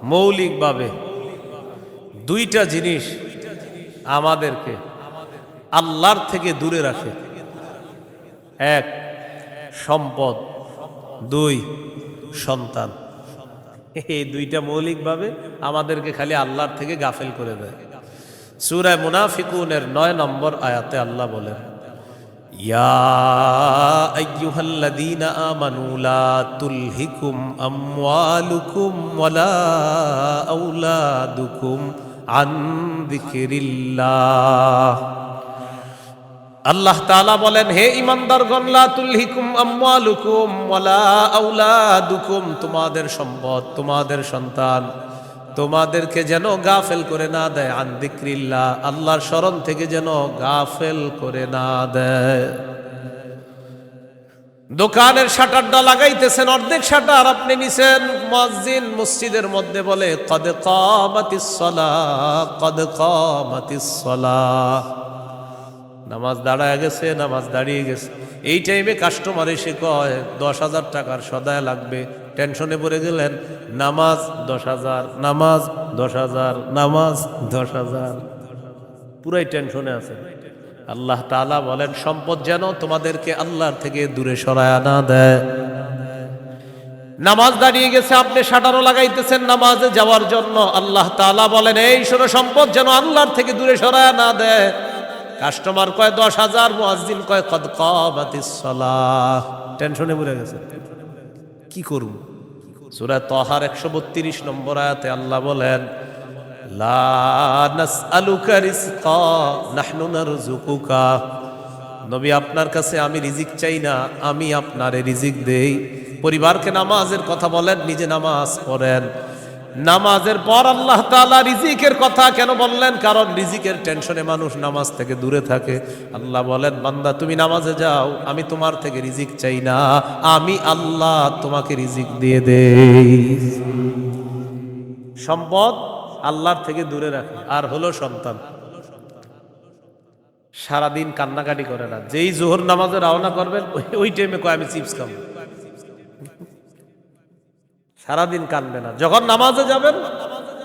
মৌলিকভাবে দুইটা জিনিস আমাদেরকে আল্লাহর থেকে দূরে রাখে। এক, সম্পদ। দুই, সন্তান। এই দুইটা মৌলিকভাবে আমাদেরকে খালি আল্লাহর থেকে গাফেল করে দেয়। সূরা মুনাফিকুনের 9 নম্বর আয়াতে আল্লাহ বলেন, ইয়া আইয়ুহাল্লাযীনা আমানু লা তুলহিকুম আমওয়ালুকুম ওয়ালা আওলাদুকুম আন যিকরিল্লাহ। আল্লাহ তাআলা বলেন, হে ঈমানদারগণ, লা তুলহিকুম আমওয়ালুকুম ওয়ালা আওলাদুকুম, তোমাদের সম্পদ, তোমাদের সন্তান তোমাদেরকে যেন গাফেল করে না দেয়, আন যিকরিল্লাহ, আল্লাহর স্মরণ থেকে যেন গাফেল করে না দেয়। দোকানের শাটারটা লাগাইতেছেন, অর্ধেক শাটার আপনি নিছেন, মুয়াজ্জিন মসজিদের মধ্যে বলে কদ কামাতিস সালাহ, কদ কামাতিস সালাহ, নামাজ দাঁড়ায় গেছে, নামাজ দাঁড়িয়ে গেছে। এই টাইমে কাস্টমার এসে কয় 10,000 টাকার সদায় লাগবে। টেনশনে পড়ে গেলেন, নামাজ 10,000, নামাজ 10,000, নামাজ 10,000, পুরাই টেনশনে আছে। আল্লাহ তাআলা বলেন, সম্পদ যেন তোমাদেরকে আল্লাহর থেকে দূরে সরায় না দেয়। নামাজ দাঁড়িয়ে গেছে, আপনি শাটারও লাগাইতেছেন নামাজে যাওয়ার জন্য। আল্লাহ তাআলা বলেন, এই শোনো, সম্পদ যেন আল্লাহর থেকে দূরে সরায় না দেয়। কাস্টমার কয় 10,000, মুয়াজ্জিন কয় কদ কামাতিস সালাহ। টেনশনে পড়ে গেছে, কি করব? সূরা তাহার 132 নম্বর আয়াতে আল্লাহ বলেন, লা নাসআলুকা রিজকা নাহনু নারযুকুকা, নবী আপনার কাছে আমি রিজিক চাই না, আমি আপনারে রিজিক দেই। পরিবারকে নামাজের কথা বলেন, নিজে নামাজ পড়েন। নামাজের পর আল্লাহ তাআলা রিজিকের কথা কেন বললেন? কারণ রিজিকের টেনশনে মানুষ নামাজ থেকে দূরে থাকে। আল্লাহ বলেন, বান্দা তুমি নামাজে যাও, আমি তোমার থেকে রিজিক চাই না, আমি আল্লাহ তোমাকে রিজিক দিয়ে দেই। সম্পদ আল্লাহর থেকে দূরে রাখে। আর হলো সন্তান, সারাদিন কান্নাকাটি করে না। যেই জোহর নামাজে রওনা করবেন, ওই টাইমে কয় আমি চিপস খাবো। সারাদিন কানবে না। যখন নামাজে যাবেন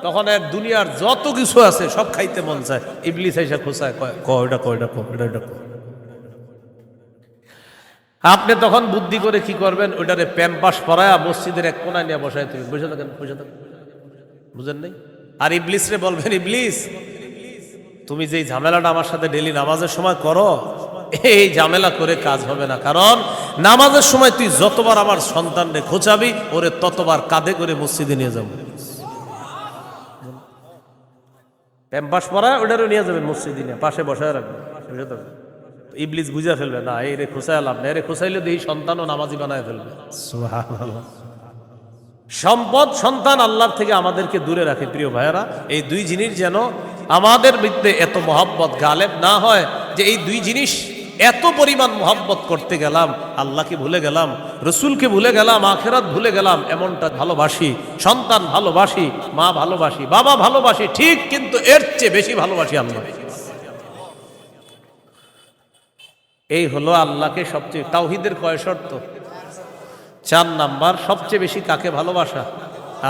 তখন এক দুনিয়ার যত কিছু আছে সব খাইতে মন চায়। ইবলিস এসে খোঁচায়, কয়টা কয়টা কয়টা। আপনি তখন বুদ্ধি করে কি করবেন? ওইটারে প্যাম্পাস পরায়া মসজিদের এক কোনায় নিয়ে বসায় তুমি বসে থাকেন, বসে থাকেন, বুঝেন নাই? আর ইবলিস রে বলবেন, ইবলিস তুমি যেই ঝামেলাটা আমার সাথে ডেলি নামাজের সময় করো, এই ঝামেলা করে কাজ হবে না। কারণ নামাজের সময় তুই যতবার আমার সন্তানরে খোঁচাবি, ওরে ততবার কাঁধে করে মসজিদে নিয়ে যাবো। প্যাম্পাস পরায় ওটারও নিয়ে যাবেন মসজিদে, নিয়ে পাশে বসায় রাখবেন। ইবলিস বুঝা ফেলবে, না এই রে খোঁচায় লাভ না, এরে খোঁচাইলে এই সন্তানও নামাজি বানায় ফেলবে। সুবহানাল্লাহ। সম্পদ, সন্তান আল্লাহর থেকে আমাদেরকে দূরে রাখে। প্রিয় ভাইয়েরা, এই দুই জিনিস যেন আমাদের মধ্যে এত মহব্বত গালেব না হয় যে এই দুই জিনিস এত পরিমাণ মহব্বত করতে গেলাম, আল্লাহকে ভুলে গেলাম, রসুলকে ভুলে গেলাম, আখেরাত ভুলে গেলাম। এমনটা ভালোবাসি, সন্তান ভালোবাসি, মা ভালোবাসি, বাবা ভালোবাসি, ঠিক, কিন্তু এর চেয়ে বেশি ভালোবাসি আল্লাহ। এই হলো আল্লাহকে সবচেয়ে, তাওহীদের কয় শর্ত? 4 নাম্বার। সবচেয়ে বেশি কাকে ভালোবাসা?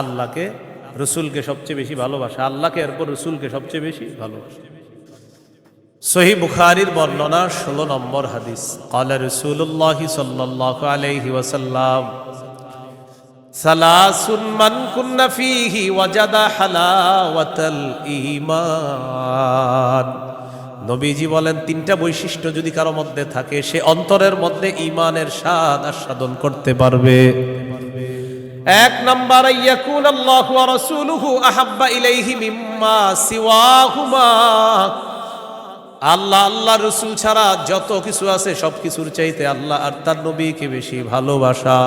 আল্লাহকে, রসুলকে সবচেয়ে বেশি ভালোবাসা, আল্লাহকে, এরপর রসুলকে সবচেয়ে বেশি ভালোবাসা। সহিহ বুখারীর বর্ণনা 16 নম্বর হাদিস। ক্বালা রাসূলুল্লাহ সাল্লাল্লাহু আলাইহি ওয়াসাল্লাম, সালাসুন মান কুন্না ফীহি ওয়াজাদা হালাওয়াতাল ঈমান। নবীজি বলেন, 3টা বৈশিষ্ট্য যদি কারো মধ্যে থাকে, সে অন্তরের মধ্যে ঈমানের স্বাদ আস্বাদন করতে পারবে। 1 নাম্বার, ইয়াকুন আল্লাহু ওয়া রাসূলুহু আহাব্বা ইলাইহি মিম্মা সিওয়াহুমা, আল্লাহ, আল্লাহ রসুল ছাড়া যত কিছু আছে সব কিছুর চাইতে আল্লাহ আর তার নবীকে বেশি ভালোবাসা।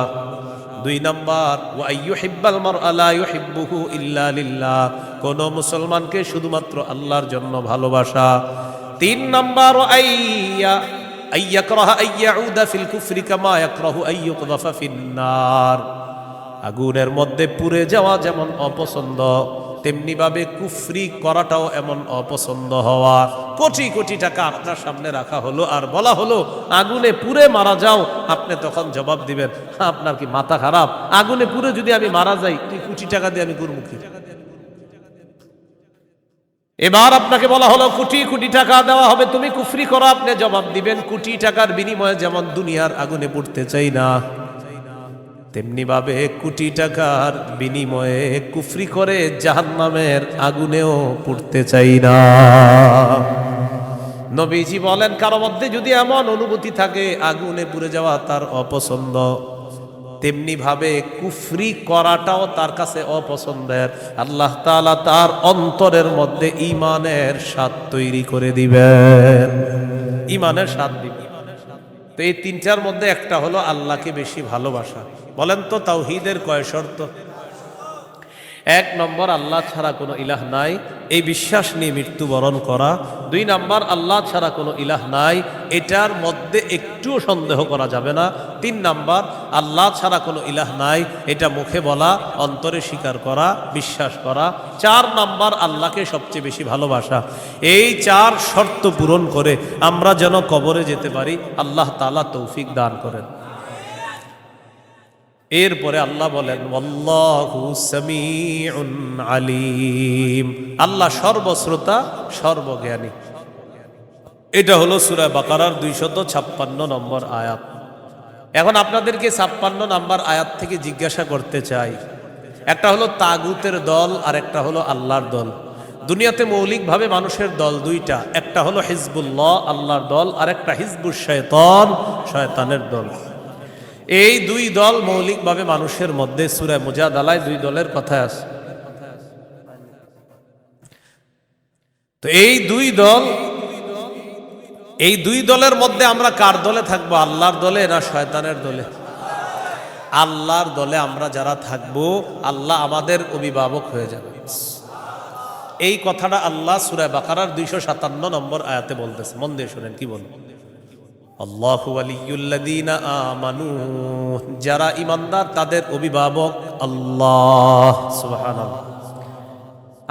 2 নাম্বার, ওয়া আইয়ুহিব্বাল মারআ লা ইউহিব্বুহু ইল্লা লিল্লাহ, কোন মুসলমানকে শুধুমাত্র আল্লাহর জন্য ভালোবাসা। 3 নাম্বার, আইয়াকরাহা আইয়াউদা ফিল কুফরি কামা ইয়াকরাহু আইয়ুকযাফা ফিন নার, আগুনের মধ্যে পুড়ে যাওয়া যেমন অপছন্দ, তেমনি ভাবে কুফরি করাটাও এমন অপছন্দ হওয়া। কোটি কোটি টাকা আপনার সামনে রাখা হলো আর বলা হলো আগুনে পুড়ে মারা যাও, আপনি তখন জবাব দিবেন আপনার কি মাথা খারাপ? আগুনে পুড়ে যদি আমি মারা যাই, তুই কোটি টাকা দিয়ে আমি করবো কি? এবার আপনাকে বলা হলো কোটি কোটি টাকা দেওয়া হবে, তুমি কুফরি করো, আপনি জবাব দিবেন কোটি টাকার বিনিময়ে যেমন দুনিয়ার আগুনে পুড়তে চাই না, তেমনি ভাবে কোটি টাকার বিনিময়ে কুফরি করে জাহান্নামের আগুনেও পুড়তে চাই না। নবীজি বলেন কারো মধ্যে যদি এমন অনুভূতি থাকে আগুনে পুড়ে যাওয়া তার অপছন্দ, তেমনি ভাবে কুফরি করাটাও তার কাছে অপছন্দের, আল্লাহ তাআলা তার অন্তরের মধ্যে ঈমানের স্বাদ তৈরি করে দিবেন, ঈমানের স্বাদ দিবেন। তো এই তিনটার মধ্যে একটা হলো আল্লাহকে বেশি ভালোবাসা। বলেন তো তাওহীদের কয় শর্ত? এক নম্বর আল্লাহ ছাড়া কোনো ইলাহ নাই, এই বিশ্বাস নিয়ে মৃত্যুবরণ করা। দুই নম্বর আল্লাহ ছাড়া কোনো ইলাহ নাই, এটার মধ্যে একটুও সন্দেহ করা যাবে না। তিন নম্বর আল্লাহ ছাড়া কোনো ইলাহ নাই, এটা মুখে বলা, অন্তরে স্বীকার করা, বিশ্বাস করা। চার নম্বর আল্লাহকে সবচেয়ে বেশি ভালোবাসা। এই চার শর্ত পূরণ করে আমরা যেন কবরে যেতে পারি, আল্লাহ তাআলা তৌফিক দান করেন। এরপরে আল্লাহ বলেন ওয়াল্লাহু সামিউন আলিম, আল্লাহ সর্বশ্রোতা সর্বজ্ঞানী। এটা হলো সূরা বাকারার 256 নম্বর আয়াত। এখন আপনাদেরকে 56 নম্বর আয়াত থেকে জিজ্ঞাসা করতে চাই, একটা হলো তাগুতের দল আর একটা হলো আল্লাহর দল। দুনিয়াতে মৌলিকভাবে মানুষের দল দুইটা, একটা হলো হিজবুল্লাহ আল্লাহর দল, আর একটা হিজবুশ শয়তান শয়তানের দল। এই দুই দল মৌলিকভাবে মানুষের মধ্যে সূরা মুজাদালায় দুই দলের কথা আছে। তো এই দুই দলের মধ্যে আমরা কার দলে থাকবো? আল্লাহর দলে না শয়তানের দলে? আল্লাহর দলে আমরা যারা থাকবো আল্লাহ আমাদের অভিভাবক হয়ে যাবে। এই কথাটা আল্লাহ সূরা বাকারার 257 নম্বর আয়াতে বলতেছে, মন দিয়ে শুনেন কি বল। আল্লাহু ওয়ালিয়ুল্লাযীনা আমানু, যারা ঈমানদার তাদের অভিভাবক আল্লাহ। সুবহানাল্লাহ।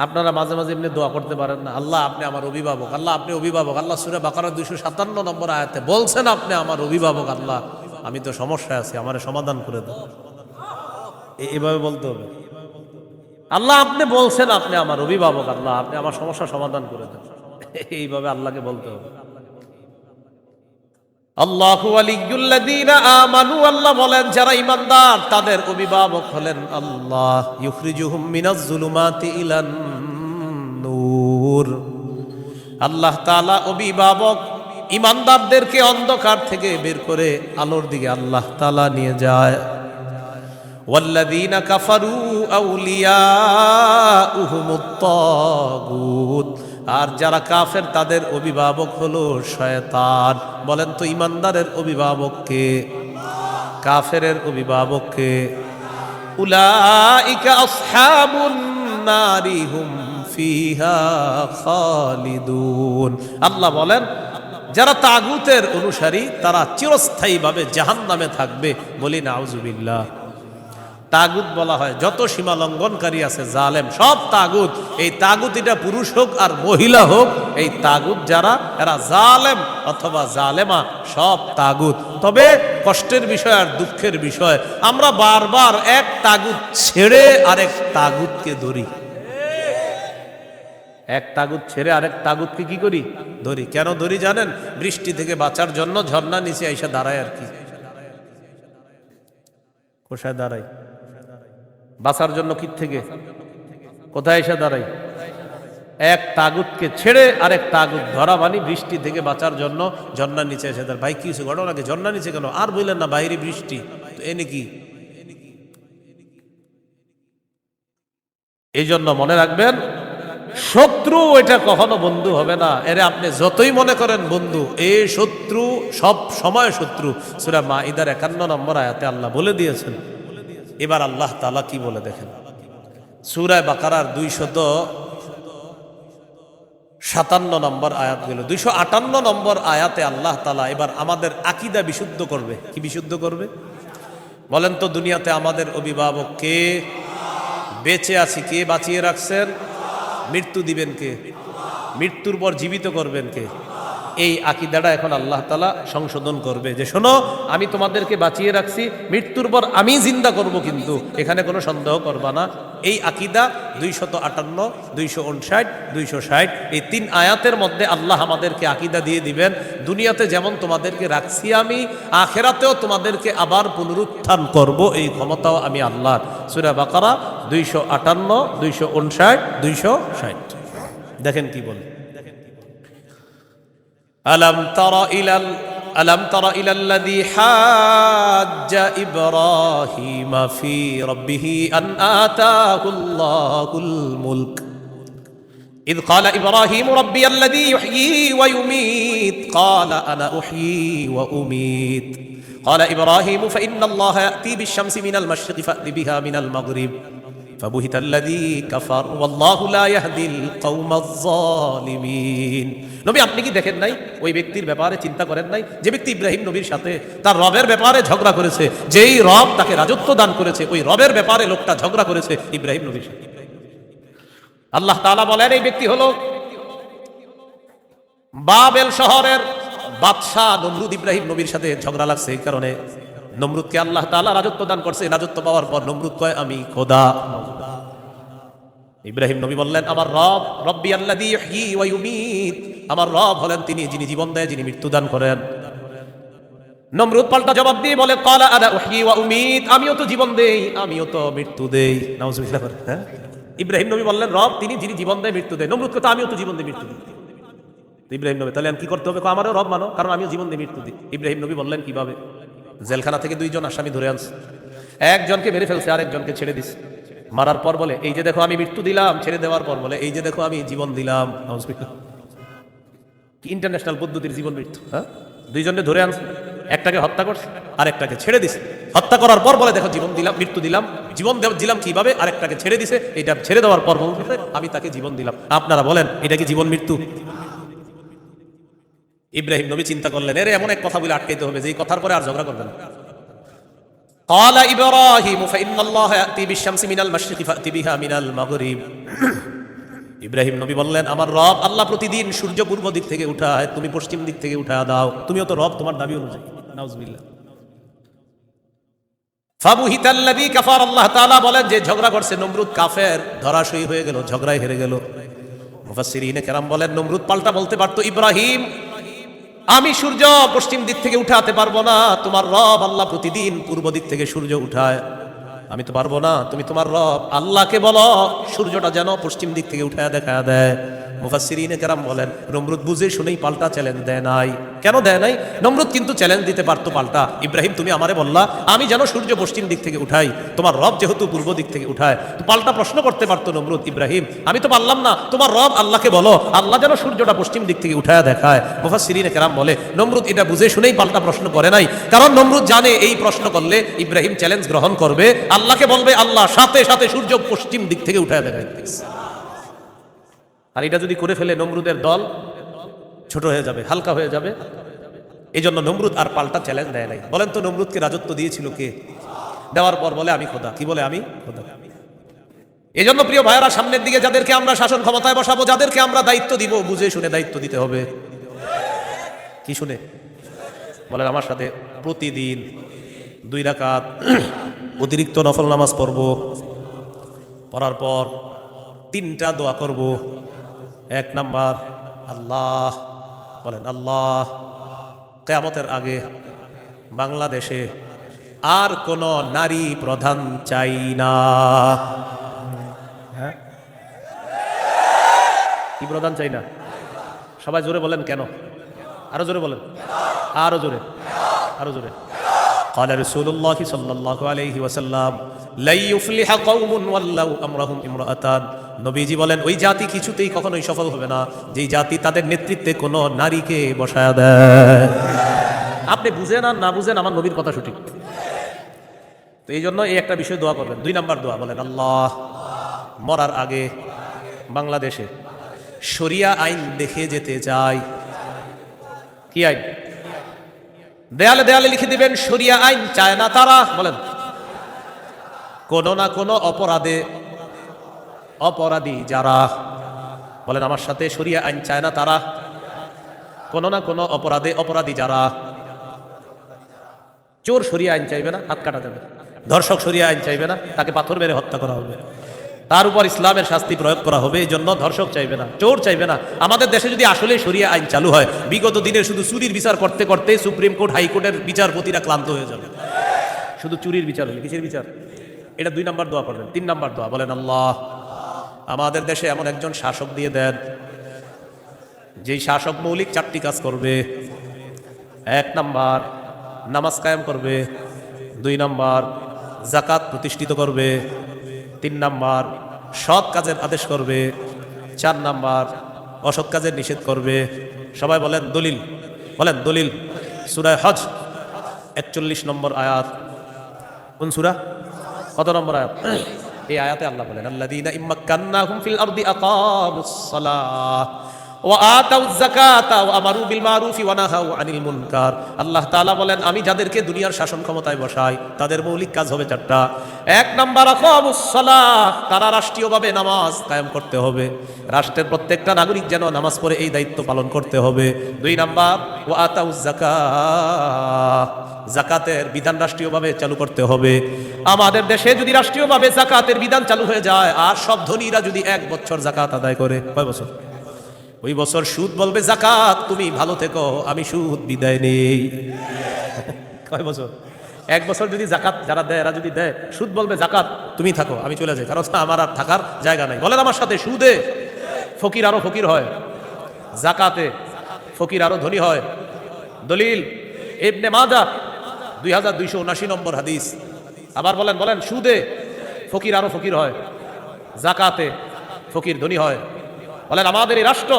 আপনারা মাঝে মাঝে এমনি দোয়া করতে পারেন না, আল্লাহ আপনি আমার অভিভাবক, আল্লাহ আপনি অভিভাবক। আল্লাহ সূরা বাকারা 257 নম্বর আয়াতে বলছেন আপনি আমার অভিভাবক। আল্লাহ আমি তো সমস্যায় আছি, আমারে সমাধান করে দেন। এভাবে বলতে হবে, আল্লাহ আপনি বলছেন আপনি আমার অভিভাবক, আল্লাহ আপনি আমার সমস্যা সমাধান করে দেন। এইভাবে আল্লাহকে বলতে হবে। আল্লাহু ওয়ালিয়ুল্লাযীনা আমানু, আল্লাহ বলেন যারা ঈমানদার তাদের অভিভাবক হলেন আল্লাহ। ইউখরিজুহুম মিনাজ যুলুমাতি ইলান নূর, আল্লাহ তাআলা অভিভাবক ঈমানদারদেরকে অন্ধকার থেকে বের করে আলোর দিকে আল্লাহ তাআলা নিয়ে যায়। ওয়াল্লাযীনা কাফারু আউলিয়াউহুমুত তাগুত, আর যারা কাফের তাদের অভিভাবক হলো শয়তান। বলেন তো ঈমানদারের অভিভাবক কে? কাফেরের অভিভাবক কে? উলাইকা আসহাবুন নারি হুম ফিহা খালিদুন। আল্লাহ বলেন যারা তাগুতের অনুসারী তারা চিরস্থায়ীভাবে জাহান্নামে থাকবে। বলি নাউজুবিল্লাহ। তাগুত বলা হয় যত সীমা লঙ্ঘনকারী আছে জালেম, সব তাগুত। এই তাগুত এটা পুরুষ হোক আর মহিলা হোক, এই তাগুত যারা এরা জালেম অথবা জালেমা, সব তাগুত। তবে কষ্টের বিষয় আর দুঃখের বিষয়, আমরা বারবার এক তাগুত ছেড়ে আরেক তাগুতকে ধরি। এক তাগুত ছেড়ে আরেক তাগুতকে কি করি? ধরি। কেন ধরি জানেন? বৃষ্টি থেকে বাঁচার জন্য ঝর্ণা নিচে এসে দাঁড়ায় আর কি। কোথায় দাঁড়াই? বাঁচার জন্য কি থেকে কোথায় এসে দাঁড়াই? এক তাগুতকে ছেড়ে আরেক তাগুত ধরা, মানে বৃষ্টি থেকে বাঁচার জন্য ঝর্ণার নিচে এসে দাঁড়ায়। ভাই কিছু ঘটনা কি? ঝর্ণার নিচে কেন? আর বললেন না বাইরে বৃষ্টি, তো এনে কি? এই জন্য মনে রাখবেন, শত্রু এটা কখনো বন্ধু হবে না। এরে আপনি যতই মনে করেন বন্ধু, এই শত্রু সব সময় শত্রু। সূরা মাঈদার 51 নম্বর আয়াতে আল্লাহ বলে দিয়েছেন। এবার আল্লাহ তাআলা কি বলে দেখেন, সূরা বাকারার 257 নম্বর আয়াত গেল 258 নম্বর আয়াতে আল্লাহ তাআলা এবার আমাদের আকীদা বিশুদ্ধ করবে। কি বিশুদ্ধ করবে বলেন তো? দুনিয়াতে আমাদের অভিভাবক কে? বেঁচে আছি কে বাঁচিয়ে রাখছেন? মৃত্যু দিবেন কে? মৃত্যুর পর জীবিত করবেন কে? এই আকীদাটা এখন আল্লাহ তাআলা সংশোধন করবে যে শোনো, আমি তোমাদেরকে বাঁচিয়ে রাখছি, মৃত্যুর পর আমি জিন্দা করব, কিন্তু এখানে কোনো সন্দেহ করবা না। এই আকীদা 258, 259, 260 এই 3 আয়াতের মধ্যে আল্লাহ আমাদেরকে আকীদা দিয়ে দিবেন, দুনিয়াতে যেমন তোমাদেরকে রাখছি আমি, আখিরাতেও তোমাদেরকে আবার পুনরুত্থান করব, এই ক্ষমতাও আমি আল্লাহর। সূরা বাকারা 258, 259, 260। দেখেন কি বলে, ألم تر إلى الذي حاج إبراهيم في ربه أن آتاه الله الملك إذ قال إبراهيم ربي الذي يحيي ويميت قال أنا أحيي وأميت قال إبراهيم فإن الله يأتي بالشمس من المشرق فأت بها من المغرب فبهت الذي كفر والله لا يهدي القوم الظالمين। নবী আপনি কি দেখেন নাই, ওই ব্যক্তির ব্যাপারে চিন্তা করেন নাই যে ব্যক্তি ইব্রাহিম নবীর সাথে তার রবের ব্যাপারে ঝগড়া করেছে, যেই রব তাকে রাজত্ব দান করেছে, ওই রবের ব্যাপারে লোকটা ঝগড়া করেছে ইব্রাহিম নবীর সাথে। আল্লাহ তাআলা বলেন এই ব্যক্তি হলো বাবেল শহরের বাদশাহ নমরুদ। ইব্রাহিম নবীর সাথে ঝগড়া লাগছে, এই কারণে নমরুদকে আল্লাহ তাআলা রাজত্ব দান করছে। রাজত্ব পাওয়ার পর নমরুদ কয় আমি খোদা। ইব্রাহিম নবী বললেন আমার রব রব্বি আল্লাযী ইহয়ী ওয়া ইউমীত, আমার রব হলেন তিনি যিনি জীবন দেয়, যিনি মৃত্যু দান করেন। নমরুদ পাল্টা জবাব দিয়ে বলে ক্বালা আনা উহয়ী ওয়া উমীত, আমিও তো জীবন দেই, আমিও তো মৃত্যু দেই। নাউযুবিল্লাহ। হ্যাঁ, ইব্রাহিম নবী বললেন রব তিনি যিনি জীবন দেয় মৃত্যু দেয়। নমরুদ কথা আমিও তো জীবন দেই মৃত্যু দিই। ইব্রাহিম নবী তাহলে কি করতে হবে? আমারও রব মানো, কারণ আমিও জীবন দিই মৃত্যু দিই। ইব্রাহিম নবী বললেন কিভাবে? জেলখানা থেকে 2 জন আসামি ধরে আনছে, একজনকে মেরে ফেলছে, আরেকজনকে ছেড়ে দিছে। মারার পর বলে এই যে দেখো আমি মৃত্যু দিলাম, ছেড়ে দেওয়ার পর বলে এই যে দেখো আমি জীবন দিলাম। কি ইন্টারন্যাশনাল পদ্ধতির জীবন মৃত্যু! হ্যাঁ, 2 জনকে ধরে আনছে, একটাকে হত্যা করছে, আরেকটাকে ছেড়ে দিছে। হত্যা করার পর বলে দেখো জীবন দিলাম, মৃত্যু দিলাম। জীবন দিলাম কিভাবে? আরেকটাকে ছেড়ে দিছে, এটা ছেড়ে দেওয়ার পর বলছে আমি তাকে জীবন দিলাম। আপনারা বলেন এটা কি জীবন মৃত্যু? ইব্রাহিম নবী চিন্তা করলেন এর এমন এক কথা বলে আটকাইতে হবে যে এই কথার পরে আর ঝগড়া করবেন না। قال إبراهيم فإن الله يأتي بالشمس من المشرق فأت بها من المغرب। ইব্রাহিম নবী বললেন আমার রব আল্লাহ প্রতিদিন সূর্য পূর্ব দিক থেকে উঠায়, তুমি পশ্চিম দিক থেকে উঠায় দাও। তুমিও তো রব, তোমার দাবি অনুযায়ী। নাউজুবিল্লাহ। ফাবুহিতাল্লাযী কাফার, আল্লাহ তাআলা বলেন যে ঝগড়া করছে নমরুদ কাফের, ধরাশয়ী হয়ে গেল, ঝগড়ায় হেরে গেল। মুফাসসিরিনে কেরাম বলেন নমরুদ পাল্টা বলতে পারতো ইব্রাহিম আমি সূর্য পশ্চিম দিক থেকে উঠাতে পারবো না, তোমার রব আল্লাহ প্রতিদিন পূর্ব দিক থেকে সূর্য উঠায়, আমি তো পারবো না। তুমি তোমার রব আল্লাহকে বলো সূর্যটা যেন পশ্চিম দিক থেকে উঠায় দেখা দেয়। মুফাসসিরিনে কেরাম বলেন নমরুদ বুঝে শুনেই পাল্টা চ্যালেঞ্জ দেয় নাই। কেন দেয় নাই? নমরুদ কিন্তু চ্যালেঞ্জ দিতে পারতো পাল্টা, ইব্রাহিম তুমি আমারে বললা আমি যেন সূর্য পশ্চিম দিক থেকে উঠাই, তোমার রব যেহেতু পূর্ব দিক থেকে উঠায়, তো পাল্টা প্রশ্ন করতে পারতো নমরুদ ইব্রাহিম আমি তো পারলাম না, তোমার রব আল্লাহকে বলো আল্লাহ যেন সূর্যটা পশ্চিম দিক থেকে উঠায় দেখায়। মুফাসসিরিনে কেরাম বলে নমরুদ এটা বুঝে শুনেই পাল্টা প্রশ্ন করে নাই, কারণ নমরুদ জানে এই প্রশ্ন করলে ইব্রাহিম চ্যালেঞ্জ গ্রহণ করবে, আল্লাহকে বলবে আল্লাহ সাথে সাথে সূর্য পশ্চিম দিক থেকে উঠায় দেখায়। আর এটা যদি করে ফেলে নমরুদের দল ছোট হয়ে যাবে, হালকা হয়ে যাবে। এই জন্য নমরুদ আর পাল্টা চ্যালেঞ্জ দেয় নাই। বলেন তো নমরুদকে রাজত্ব দিয়েছিল কে? দেওয়ার পর বলে আমি খোদা। কি বলে? আমি খোদা। এই জন্য প্রিয় ভাইয়েরা সামনের দিকে যাদেরকে আমরা শাসন ক্ষমতায় বসাবো, যাদেরকে আমরা দায়িত্ব দিব, বুঝে শুনে দায়িত্ব দিতে হবে। কি শুনে? বলেন আমার সাথে প্রতিদিন 2 রাকাত অতিরিক্ত নফল নামাজ পড়ব, পড়ার পর 3টা দোয়া করব। 1 নাম্বার আল্লাহ, বলেন আল্লাহ কিয়ামতের আগে বাংলাদেশে আর কোন নারী প্রধান চাই না। হ্যাঁ, কি প্রধান চাই না? সবাই জোরে বলেন কেন? আরো জোরে বলেন, আরো জোরে, আরো জোরে। قال رسول الله صلى الله عليه وسلم لا يفلح قوم ولوا امرهم امرأتان। নবীজি বলেন ওই জাতি কিছুতেই কখনোই সফল হবে না যেই জাতি তাদের নেতৃত্বে কোনো নারীকে বসায় দেয়। আপনি বুঝেন আর না বুঝেন আমার নবীর কথা সঠিক। তো এই জন্য এই একটা বিষয় দোয়া করবেন। 2 নাম্বার দোয়া বলেন আল্লাহ মরার আগে বাংলাদেশে শরিয়া আইন দেখে যেতে চাই। কি আইন? দেয়ালে দেয়ালে লিখে দিবেন শরিয়া আইন চায় না তারা। বলেন কোন না কোন অপরাধে অপরাধী যারা, বলেন আমার সাথে, শরিয়া আইন চায় না তারা, কোনো না কোনো অপরাধে অপরাধী যারা। চোর শরিয়া আইন চাইবে না, হাত কাটা যাবে। ধর্ষক শরিয়া আইন চাইবে না, তাকে পাথর মেরে হত্যা করা হবে। তার উপর ইসলামের শাস্তি প্রয়োগ করা হবে। এই জন্য ধর্ষক চাইবে না, চোর চাইবে না। আমাদের দেশে যদি আসলে শরিয়া আইন চালু হয়, বিগত দিনে শুধু চুরির বিচার করতে করতে সুপ্রিম কোর্ট, হাইকোর্টের বিচারপতিরা ক্লান্ত হয়ে যাবে। শুধু চুরির বিচার হলে, কিসের বিচার? এটা 2 নম্বর দোয়া করবেন। 3 নম্বর দোয়া, বলেন আল্লাহ আমাদের দেশে এমন একজন শাসক দিয়ে দেন, যেই শাসক মৌলিক 4টি কাজ করবে। 1 নম্বর নামাজ কায়েম করবে, 2 নম্বর যাকাত প্রতিষ্ঠিত করবে, 3 নম্বর সৎ কাজের আদেশ করবে, 4 নম্বর অসৎ কাজের নিষেধ করবে। সবাই বলেন দলিল, বলেন দলিল। সূরা হজ 41 নম্বর আয়াত। কোন সূরা? কত নম্বর আয়াত? এই আয়াতে আল্লাহ বলেন আল্লাযীনা ইম্মাক্কান্নাহুম ফিল আরদি আকামুস সালাহ ওয়া আতাউয যাকাতা ওয়া আমারু বিল মারুফি ওয়া নাহাউ আনিল মুনকার। আল্লাহ তাআলা বলেন আমি যাদেরকে দুনিয়ার শাসন ক্ষমতায় বসাই, তাদের মৌলিক কাজ হবে 4টা। 1 নাম্বার আকামুস সালাহ, তারা রাষ্ট্রীয়ভাবে নামাজ কায়েম করতে হবে। রাষ্ট্রের প্রত্যেকটা নাগরিক যেন নামাজ পড়ে এই দায়িত্ব পালন করতে হবে। 2 নাম্বার ওয়া আতাউয যাকাত, যাকাতের বিধান রাষ্ট্রীয়ভাবে চালু করতে হবে। আমাদের দেশে যদি রাষ্ট্রীয়ভাবে যাকাতের বিধান চালু হয়ে যায়, আর সব ধনীরা যদি 1 বছর যাকাত আদায় করে, কয় বছর? ওই বছর সুদ বলবে জাকাত তুমি ভালো থেকো, আমি সুদ বিদায় নেই। কয় বছর? 1 বছর যদি জাকাত যারা দেয়, এরা যদি দেয়, সুদ বলবে জাকাত তুমি থাকো, আমি চলে যাই, কারণ আমার আর থাকার জায়গা নাই। বলেন আমার সাথে, সুদে ফকির আরো ফকির হয়, জাকাতে ফকির আরো ধনী হয়। দলিল ইবনে মাজাহ 2279 নম্বর হাদিস। আবার বলেন, বলেন সুদে ফকির আরো ফকির হয়, জাকাতে ফকির ধনী হয়। বলেন আমাদের এই রাষ্ট্র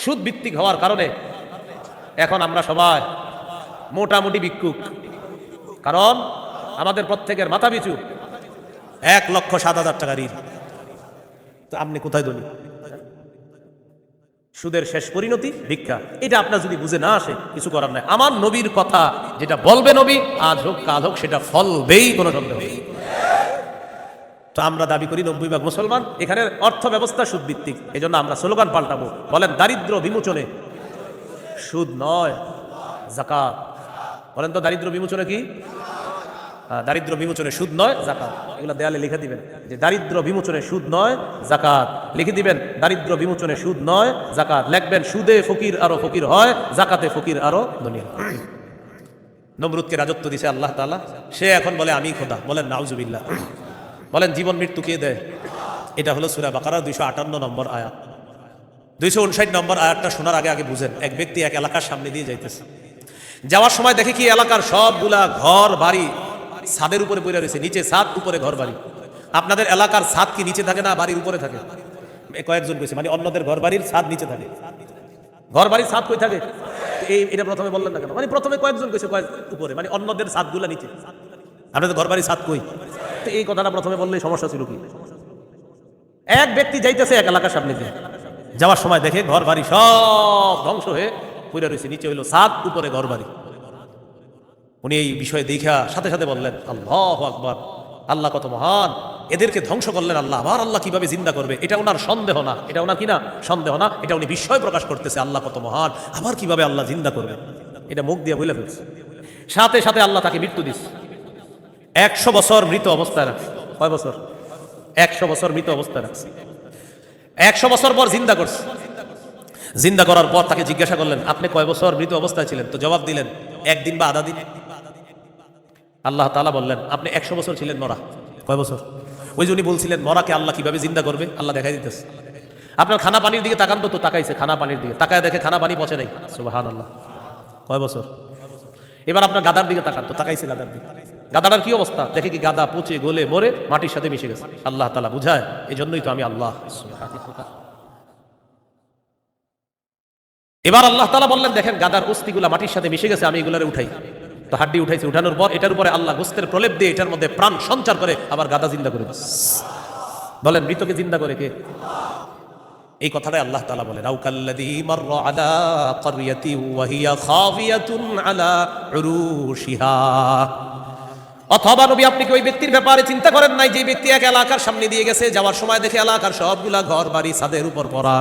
সুদ ভিত্তিক হওয়ার কারণে এখন আমরা সবাই মোটামুটি ভিক্ষুক। কারণ আমাদের প্রত্যেকের মাথা পিছু 1,07,000 টাকা ঋণ। তো আপনি কোথায় ধনী? সুদের শেষ পরিণতি ভিক্ষা। এটা আপনার যদি বুঝে না আসে, কিছু করার নাই। আমার নবীর কথা যেটা বলবে নবী, আজ হোক কাল হোক সেটা ফলবেই, কোনো সন্দেহ নেই। তো আমরা দাবি করি 90% মুসলমান, এখানে অর্থ ব্যবস্থা সুদ ভিত্তিক। এই জন্য আমরা স্লোগান পাল্টাবো, বলেন দারিদ্র বিমোচনে সুদ নয় যাকাত। বলেন তো দারিদ্র বিমোচনে কি? দারিদ্র বিমোচনে সুদ নয় যাকাত। এগুলো দেয়ালে লিখে দিবেন যে দারিদ্র বিমোচনে সুদ নয় যাকাত। লিখে দিবেন দারিদ্র বিমোচনে সুদ নয় যাকাত। লিখবেন সুদে ফকির আরো ফকির হয়, যাকাতে ফকির আরো ধনী হয়। নমরুদকে রাজত্ব দিছে আল্লাহ তাআলা, সে এখন বলে আমি খোদা। বলেন নাউজুবিল্লাহ। বলেন জীবন মৃত্যু কে দেয়? এটা হলো সূরা বাকারা 258 নম্বর আয়াত। 259 নম্বর আয়াতটা শোনার আগে আগে বুঝেন। এক ব্যক্তি এক এলাকার সামনে দিয়ে যাইতেছে, যাওয়ার সময় দেখে কি এলাকার সবগুলা ঘর বাড়ি ছাদের উপরে পড়ে রয়েছে, নিচে ছাদ উপরে ঘর বাড়ি। আপনাদের এলাকার ছাদ কি নিচে থাকে না বাড়ির উপরে থাকে? কয়েকজন কইছে মানে অন্যদের ঘর বাড়ির ছাদ নিচে থাকে। ঘর বাড়ির ছাদ কই থাকে? এটা প্রথমে বললেন না কেন? মানে প্রথমে কয়েকজন কইছে উপরে, মানে অন্যদের ছাদগুলা নিচে। আপনাদের ঘর বাড়ির ছাদ কই? তো এই কথাটা প্রথমে বললেই সমস্যা ছিল কি? এক ব্যক্তি যাইতেছে এক এলাকার সামনে দিয়ে, যাওয়ার সময় দেখে ঘর বাড়ি সব ধ্বংস হয়ে পড়ে রয়েছে, নিচে হইলো ছাদ উপরে ঘর বাড়ি। উনি এই বিষয়ে দেখা সাথে সাথে বললেন আল্লাহু আকবার, আল্লাহ কত মহান, এদেরকে ধ্বংস করলেন আল্লাহ, আবার আল্লাহ কিভাবে জিন্দা করবে? এটা ওনার সন্দেহ না, এটা ওনার কি না সন্দেহ না, এটা উনি বিস্ময় প্রকাশ করতেছে, আল্লাহ কত মহান, আবার কিভাবে আল্লাহ জিন্দা করবে, এটা মুখ দিয়ে বলে ফেলছে। সাথে সাথে আল্লাহ তাকে মৃত্যু দিচ্ছে। 100 বছর মৃত অবস্থায় রাখছে। কয় বছর? 100 বছর মৃত অবস্থায় রাখছে। 100 বছর পর জিন্দা করছে। জিন্দা করার পর তাকে জিজ্ঞাসা করলেন আপনি কয় বছর মৃত অবস্থায় ছিলেন? তো জবাব দিলেন 1 দিন বা আধা দিন। আল্লাহ তাআলা বললেন আপনি 100 বছর ছিলেন মরা। কয় বছর? ওই যে উনি বলছিলেন মরাকে আল্লাহ কিভাবে জিন্দা করবে, আল্লাহ দেখাই দিতেছে। আপনার খানা পানির দিকে তাকান তো, তাকাইছে খানা পানির দিকে, তাকায় দেখে খানা পানি পচে নাই। সুবহানাল্লাহ। কয় বছর? এবার আপনার গাদার দিকে তাকান তো, তাকাইছে গাদার দিকে, গাদাটার কি অবস্থা? দেখে কি গাদা পচে গলে মরে মাটির সাথে মিশে গেছে। আল্লাহ তাআলা বুঝায় এই জন্যই তো আমি আল্লাহ। এবার আল্লাহ তাআলা বললেন দেখেন গাদার অস্থিগুলা মাটির সাথে মিশে গেছে, আমি এগুলারে উঠাই। তো হাড্ডি উঠাইছে, উঠানোর পর এটার উপরে আল্লাহ গোস্তের প্রলেপ দিয়ে এটার মধ্যে প্রাণ সঞ্চার করে আবার গাদা জিন্দা করে দিচ্ছে। বলেন মৃতকে জিন্দা করে কে? এই কথাটাই আল্লাহ তাআলা বলেন আউকাল্লাযী মাররা আলা ক্বরিয়াতি ওয়া হিয়া খাফিয়াতুন আলা উরুশিহা। অথবা নবী আপনি কি ওই ব্যক্তির ব্যাপারে চিন্তা করেন নাই যে ব্যক্তি এক এলাকার সামনে দিয়ে গেছে, যাওয়ার সময় দেখে এলাকার সবগুলা ঘর বাড়ি ছাদের উপর পড়া,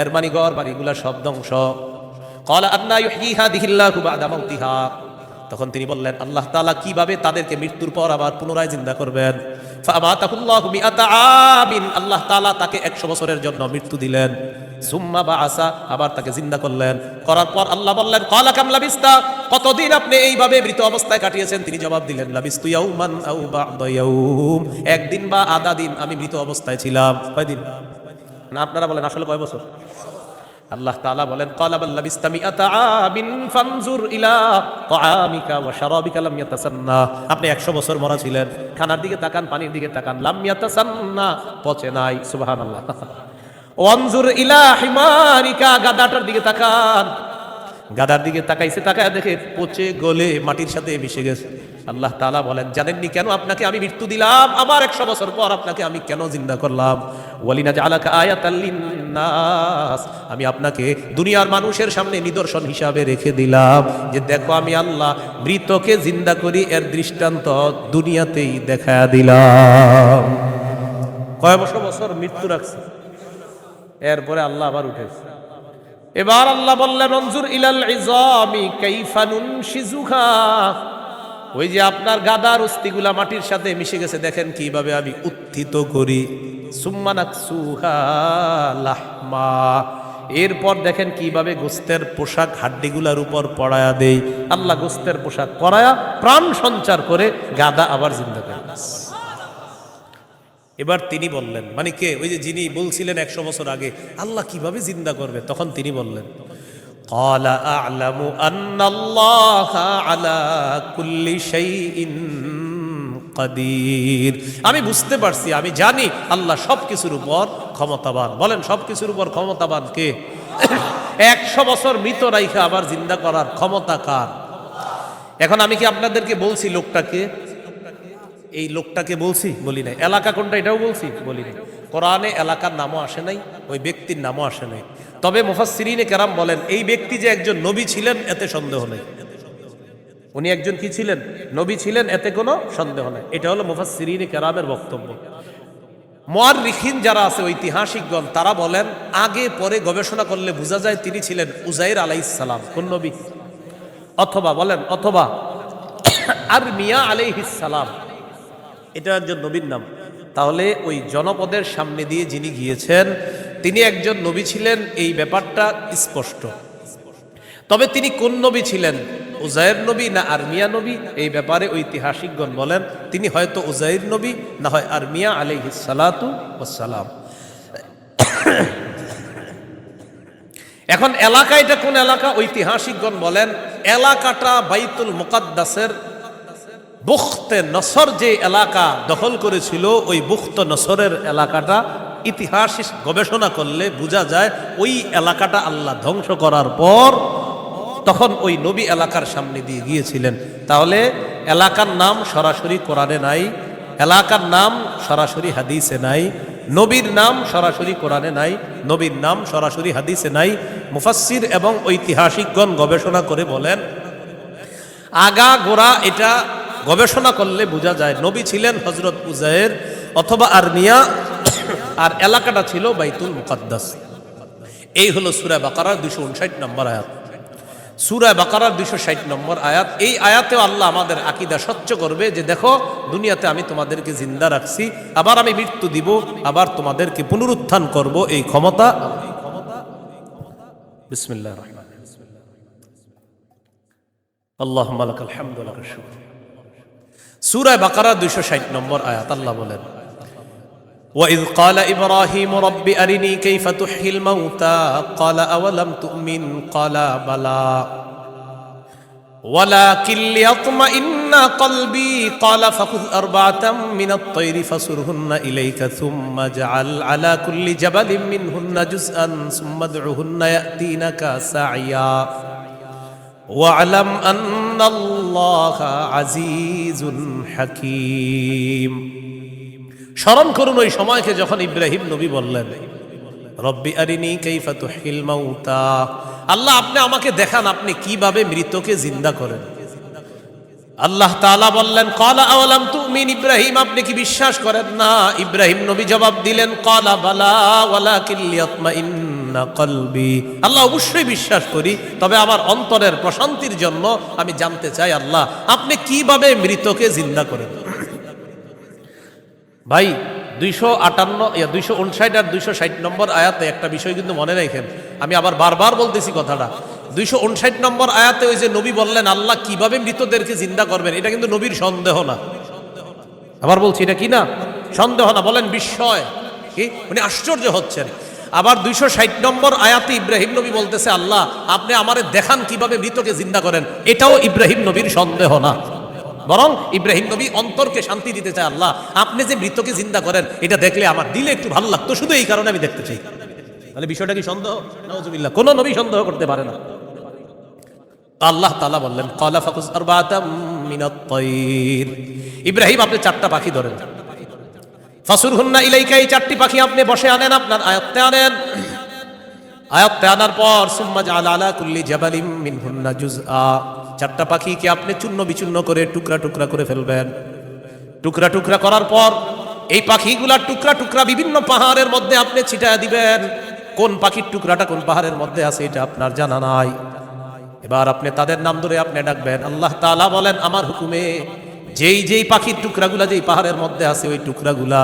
এর মানে ঘর বাড়িগুলা সব ধ্বংস। ক্বালা আন্না ইউহয়ী হাযিহিল্লাহু বা'দা মাউতিহা, তখন তিনি বললেন আল্লাহ তাআলা কিভাবে তাদেরকে মৃত্যুর পর আবার পুনরায় জিন্দা করবেন। ফাআমাতাহুল্লাহু মিআতা আমিন, আল্লাহ তাআলা তাকে 100 বছরের জন্য মৃত্যু দিলেন। সুম্মা বাআসা, আবার তাকে জিন্দা করলেন। করার পর আল্লাহ বললেন ক্বালা কাম লাবিস্তা, কতদিন আপনি এইভাবে মৃত অবস্থায় কাটিয়েছেন? তিনি জবাব দিলেন লাবিস্তু ইয়াওমান আও বা'দা ইয়াওম, একদিন বা আধা দিন আমি মৃত অবস্থায় ছিলাম। কয়দিন না আপনারা বলেন আসলে কয় বছর? আল্লাহ তাআলা বলেন ক্বালা বাল লাবিস্তা মিআতা আমিন ফানজুর ইলা তাআমিকা ওয়া শারাবিকা লাম ইয়াতাসান্না, আপনি 100 বছর মরা ছিলেন, খানার দিকে তাকান, পানির দিকে তাকান, লাম ইয়াতাসান্না, পচে নাই। সুবহানাল্লাহ। ওয়ানজুর ইলা হিমারিকা, গাদাটার দিকে তাকান, গাদার দিকে তাকাইছে, তাকায় দেখে পচে গলে মাটির সাথে মিশে গেছে। আল্লাহ তাআলা বলেন জানেননি কেন আপনাকে আমি মৃত্যু দিলাম, আবার 100 বছর পর আপনাকে আমি কেন জিন্দা করলাম? ওয়ালিনাজআলাকা আয়াতাল লিন্নাস, আমি আপনাকে দুনিয়ার মানুষের সামনে নিদর্শন হিসাবে রেখে দিলাম যে দেখো আমি আল্লাহ মৃতকে জিন্দা করি, এর দৃষ্টান্ত দুনিয়াতেই দেখায়া দিলাম। কয় বছর মৃত্যু রাখছে, এরপরে আল্লাহ আবার উঠেছে। এবার আল্লাহ বললেন অনজুর ইলাল ইজামি কাইফা নুনশিজুহা, ওই যে আপনার গাদার অস্থিগুলা মাটির সাথে মিশে গেছে, দেখেন কিভাবে আমি উত্থিত করি। সুম্মা নাকসুহা লাহমা, এরপর দেখেন কিভাবে গোস্তের পোশাক হাড্ডিগুলার উপর পড়ায়া দেই। আল্লাহ গোস্তের পোশাক পরায়া প্রাণ সঞ্চার করে গাদা আবার জিন্দা করে। এবার তিনি বললেন, মানে কে? ওই যে যিনি বলছিলেন 100 বছর আগে আল্লাহ কিভাবে জিন্দা করবে, তখন তিনি বললেন ক্বালা আ'লামু আন্নাল্লাহা আলা কুল্লি শাইইন কাদির, আমি বুঝতে পারছি, আমি জানি আল্লাহ সবকিছুর উপর ক্ষমতাবান। বলেন সবকিছুর উপর ক্ষমতাবান কে? 100 বছর মৃত রাইখা আবার জিন্দা করার ক্ষমতা কার? এখন আমি কি আপনাদেরকে বলছি লোকটাকে? এই লোকটাকে বলছি? বলি নাই। এলাকা কোনটা এটাও বলছি? বলি নাই। কোরআনে এলাকার নামও আসে নাই, ওই ব্যক্তির নামও আসে নাই। তবে মুফাসসিরিনে কেরাম বলেন এই ব্যক্তি যে একজন নবী ছিলেন এতে সন্দেহ নেই। উনি একজন কি ছিলেন? নবী ছিলেন, এতে কোনো সন্দেহ নেই। এটা হলো মুফাসসিরিনে কেরামের বক্তব্য। মুআররিখিন যারা আছে ঐতিহাসিকগণ, তারা বলেন আগে পরে গবেষণা করলে বোঝা যায় তিনি ছিলেন উজাইর আলাইহিস সালাম। কোন নবী? অথবা বলেন অথবা আরমিয়া আলাইহিস সালাম, এটা একজন নবীর নাম। তাহলে ওই জনপদের সামনে দিয়ে যিনি গিয়েছেন তিনি একজন নবী ছিলেন, এই ব্যাপারটা স্পষ্ট। তবে তিনি কোন নবী ছিলেন, উজাইর নবী না আরমিয়া নবী, এই ব্যাপারে ঐতিহাসিকগণ বলেন তিনি হয়তো উজাইর নবী, না হয় আরমিয়া আলাইহিস সালাতু ওয়াস সালাম। এখন এলাকা এটা কোন এলাকা? ঐতিহাসিকগণ বলেন এলাকাটা বাইতুল মুকাদ্দাসের বুখতে নসর যে এলাকা দখল করেছিল, ওই বুখতে নসরের এলাকাটা ইতিহাস গবেষণা করলে বোঝা যায় ওই এলাকাটা আল্লাহ ধ্বংস করার পর তখন ওই নবী এলাকার সামনে দিয়ে গিয়েছিলেন। তাহলে এলাকার নাম সরাসরি কোরআনে নাই, এলাকার নাম সরাসরি হাদিসে নাই, নবীর নাম সরাসরি কোরআনে নাই, নবীর নাম সরাসরি হাদিসে নাই। মুফাসসির এবং ঐতিহাসিকগণ গবেষণা করে বলেন আগা গোড়া এটা গবেষণা করলে বোঝা যায় নবী ছিলেন হযরত উজাইর অথবা আরমিয়া, আর এলাকাটা ছিল বাইতুল মুকাদ্দাস। এই হলো সূরা বাকারার 259 নম্বর আয়াত। সূরা বাকারার 260 নম্বর আয়াত। এই আয়াতেও আল্লাহ আমাদের আকীদা স্বচ্ছ করবে যে দেখো দুনিয়াতে আমি তোমাদেরকে জিন্দা রাখছি, আবার আমি মৃত্যু দিব, আবার তোমাদেরকে পুনরুত্থান করব, এই ক্ষমতা। বিসমিল্লাহির রহমানির রহিম। আল্লাহুম্মা লাকাল হামদু ওয়া লাকাশ শুকর। সূরা বাকারা 260 নম্বর আয়াত আল্লাহ বলেন وَإِذْ قَالَ إِبْرَاهِيمُ رَبِّ أَرِنِي كَيْفَ تُحْيِي الْمَوْتَى قَالَ أَوَلَمْ تُؤْمِنْ قَالَ بَلَى وَلَكِنْ لِيَطْمَئِنَّ قَلْبِي قَالَ فَخُذْ أَرْبَعَةً مِنَ الطَّيْرِ فَصُرْهُنَّ إِلَيْكَ ثُمَّ اجْعَلْ عَلَى كُلِّ جَبَلٍ مِنْهُنَّ جُزْءًا ثُمَّ ادْعُهُنَّ يَأْتِينَكَ سَعْيًا وَاعْلَمْ أَنَّ اللَّهَ عَزِيزٌ حَكِيمٌ। স্মরণ করুন ওই সময়কে যখন ইব্রাহিম নবী বললেন রব্বি আরিনি কাইফা তুহয়িল মাউতা, আল্লাহ আপনি আমাকে দেখান আপনি কিভাবে মৃতকে জিন্দা করেন। আল্লাহ তাআলা বললেন ক্বালা আওয়ালাম তুমিন, ইব্রাহিম আপনি কি বিশ্বাস করেন না? ইব্রাহিম নবী জবাব দিলেন ক্বালা বালা ওয়ালাকিন লিয়াতমাইন্না কলবি, আল্লাহ অবশ্যই বিশ্বাস করি, তবে আমার অন্তরের প্রশান্তির জন্য আমি জানতে চাই আল্লাহ আপনি কিভাবে মৃতকে জিন্দা করেন। ভাই 259 আর 260 নম্বর আয়াতে একটা বিষয় কিন্তু মনে রাখেন, আমি আবার বারবার বলতেছি কথাটা। 259 নম্বর আয়াতে ওই যে নবী বললেন আল্লাহ কিভাবে মৃতদেরকে জিন্দা করবেন, এটা কিন্তু নবীর সন্দেহ না। আবার বলছি এটা কি না, সন্দেহ না, বলেন বিস্ময়, কি উনি আশ্চর্য হচ্ছেন। আবার 260 নম্বর আয়াতে ইব্রাহিম নবী বলতেছে আল্লাহ আপনি আমারে দেখান কিভাবে মৃতকে জিন্দা করেন, এটাও ইব্রাহিম নবীর সন্দেহ না, বরং ইব্রাহিম নবী অন্তরকে শান্তি দিতে চায় আল্লাহ আপনি যে মৃতকে জিন্দা করেন এটা দেখলে আমার দিলে একটু ভালো লাগতো, শুধু এই কারণে আমি দেখতে চাই। মানে বিষয়টা কি সন্দেহ? নাউজুবিল্লাহ, কোন নবী সন্দেহ করতে পারে না। আল্লাহ তাআলা বললেন ক্বালা ফাকুজ আরবাতাম মিনাত তায়র, ইব্রাহিম আপনি 4টা পাখি ধরেন, ফাসুরহুন্না ইলাইকা, এই 4টি পাখি আপনি বসে আনেন, আপনার আয়ত্তে আনেন। আয়ত্তে আনার পর সুম্মা জাআলা আলা কুল্লি জাবালিম মিনহুন্না জুজআ, 4টা পাখিকে আপনি চূর্ণ বিচূর্ণ করে টুকরা টুকরা করে ফেলবেন। টুকরা টুকরা করার পর এই পাখিগুলার টুকরা টুকরা বিভিন্ন পাহাড়ের মধ্যে আপনি ছিটায় দিবেন। কোন পাখির টুকরাটা কোন পাহাড়ের মধ্যে আছে এটা আপনার জানা নাই। এবার আপনি তাদের নাম ধরে আপনি ডাকবেন। আল্লাহ তাআলা বলেন আমার হুকুমে যেই যেই পাখির টুকরাগুলা যেই পাহাড়ের মধ্যে আছে ওই টুকরাগুলা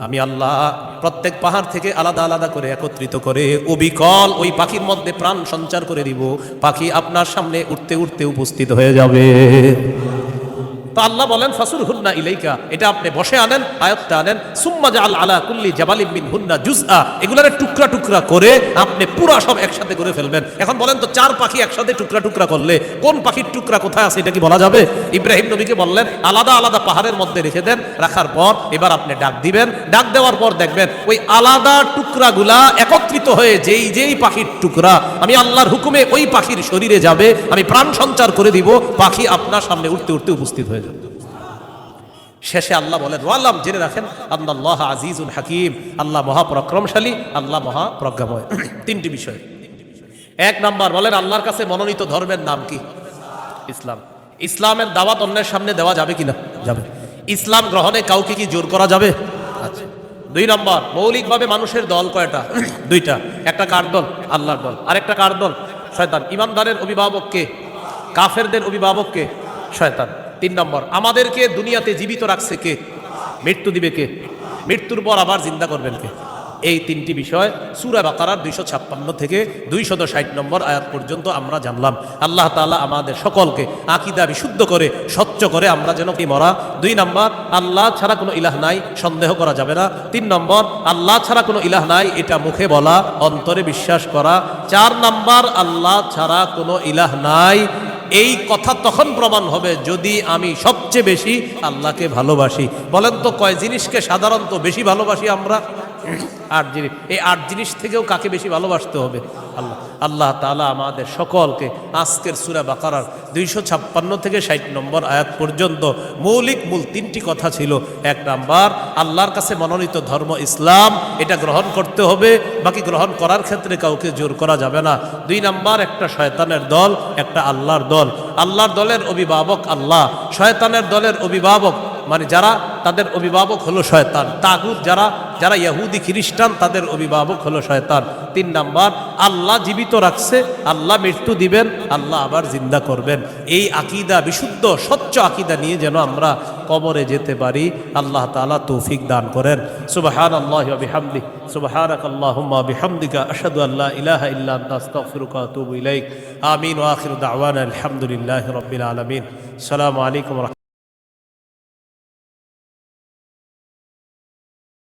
আমি আল্লাহ প্রত্যেক পাহাড় থেকে আলাদা আলাদা করে একত্রিত করে অবিকল ওই পাখির মধ্যে প্রাণ সঞ্চার করে দিব। পাখি আপনার সামনে উঠতে উঠতে উপস্থিত হয়ে যাবে। তো আল্লাহ বলেন ফাসুরহুন্না ইলাইকা, এটা আপনি বসে আনেন, আয়াতটা আনেন, সুম্মা জাআল আলা কুল্লি জাবালিম মিনহুন্না জুজআ, এগুলারে টুকরা টুকরা করে আপনি পুরা সব একসাথে করে ফেলবেন। এখন বলেন তো 4 পাখি একসাথে টুকরা টুকরা করলে কোন পাখির টুকরা কোথায় আছে এটা কি বলা যাবে? ইব্রাহিম নবীকে বললেন আলাদা আলাদা পাহাড়ের মধ্যে রেখে দেন, রাখার পর এবার আপনি ডাক দিবেন। ডাক দেওয়ার পর দেখবেন ওই আলাদা টুকরাগুলা একত্রিত হয়ে যেই যেই পাখির টুকরা আমি আল্লাহর হুকুমে ওই পাখির শরীরে যাবে, আমি প্রাণ সঞ্চার করে দিব, পাখি আপনার সামনে উঠতে উঠতে উপস্থিত হয়ে যাবে। শেষে আল্লাহ বলেন ওয়ালাম, জেনে রাখেন আল্লাহ আজিজুল হাকিম, আল্লাহ মহাপরাক্রমশালী, আল্লাহ মহাপ্রজ্ঞাময়। 3টি বিষয়। 1 নাম্বার বলেন আল্লাহর কাছে মনোনীত ধর্মের নাম কি? ইসলাম। ইসলামের দাওয়াত অন্যের সামনে দেওয়া যাবে কিনা? যাবে। ইসলাম গ্রহণে কাউকে কি জোর করা যাবে? আচ্ছা। 2 নম্বর মৌলিকভাবে মানুষের দল কয়টা? 2টা। একটা কার দল? আল্লাহর দল। আর একটা কার দল? শয়তান। ইমানদারের অভিভাবক কে? কাফেরদের অভিভাবক কে? শয়তান। 3 নম্বর আমাদেরকে দুনিয়াতে জীবিত রাখছে কে? মৃত্যু দিবে কে? মৃত্যুর পর আবার জিন্দা করবেন কে? এই 3টি বিষয় সূরা বাকারার 256 থেকে 260 নম্বর আয়াত পর্যন্ত আমরা জানলাম। আল্লাহ তাআলা আমাদের সকলকে আকীদা বিশুদ্ধ করে স্বচ্ছ করে আমরা যেন কি মরা। 2 নম্বর আল্লাহ ছাড়া কোনো ইলাহ নাই, সন্দেহ করা যাবে না। 3 নম্বর আল্লাহ ছাড়া কোনো ইলাহ নাই, এটা মুখে বলা, অন্তরে বিশ্বাস করা। 4 নম্বর আল্লাহ ছাড়া কোনো ইলাহ নাই, এই কথা তখন প্রমাণ হবে যদি আমি সবচেয়ে বেশি আল্লাহকে ভালোবাসি। বলেন তো কয় জিনিসকে সাধারণত বেশি ভালোবাসি আমরা? 8 জিনিস। এই 8 জিনিস থেকেও কাকে বেশি ভালোবাসতে হবে? আল্লাহ। আল্লাহ তাআলা আমাদের সকলকে আজকের সূরা বাকারার 256 থেকে 60 নম্বর আয়াত পর্যন্ত মূল 3টি কথা ছিল। 1 নাম্বার আল্লাহর কাছে মনোনীত ধর্ম ইসলাম, এটা গ্রহণ করতে হবে, বাকি গ্রহণ করার ক্ষেত্রে কাউকে জোর করা যাবে না। 2 নাম্বার একটা শয়তানের দল, একটা আল্লাহর দল। আল্লাহর দলের অভিভাবক আল্লাহ, শয়তানের দলের অভিভাবক মানে যারা তাদের অভিভাবক হলো শয়তান। তাগুত যারা ইহুদি খ্রিস্টান তাদের অভিভাবক হলো শয়তান। 3 নাম্বার আল্লাহ জীবিত রাখছে, আল্লাহ মৃত্যু দিবেন, আল্লাহ আবার জিন্দা করবেন। এই আকীদা বিশুদ্ধ স্বচ্ছ আকীদা নিয়ে যেন আমরা কবরে যেতে পারি, আল্লাহ তাআলা তৌফিক দান করেন। সুবহানাল্লাহি ওয়া বিহামদিহি, সুবহানাকাল্লাহুম্মা ওয়া বিহামদিকা, আশহাদু আল্লা ইলাহা ইল্লা আনতা, আস্তাগফিরুকা ওয়া আতুবু ইলাইক। আমিন ওয়া আখিরু দাওয়ানা আলহামদুলিল্লাহি রাব্বিল আলামিন। আসসালামু আলাইকুম।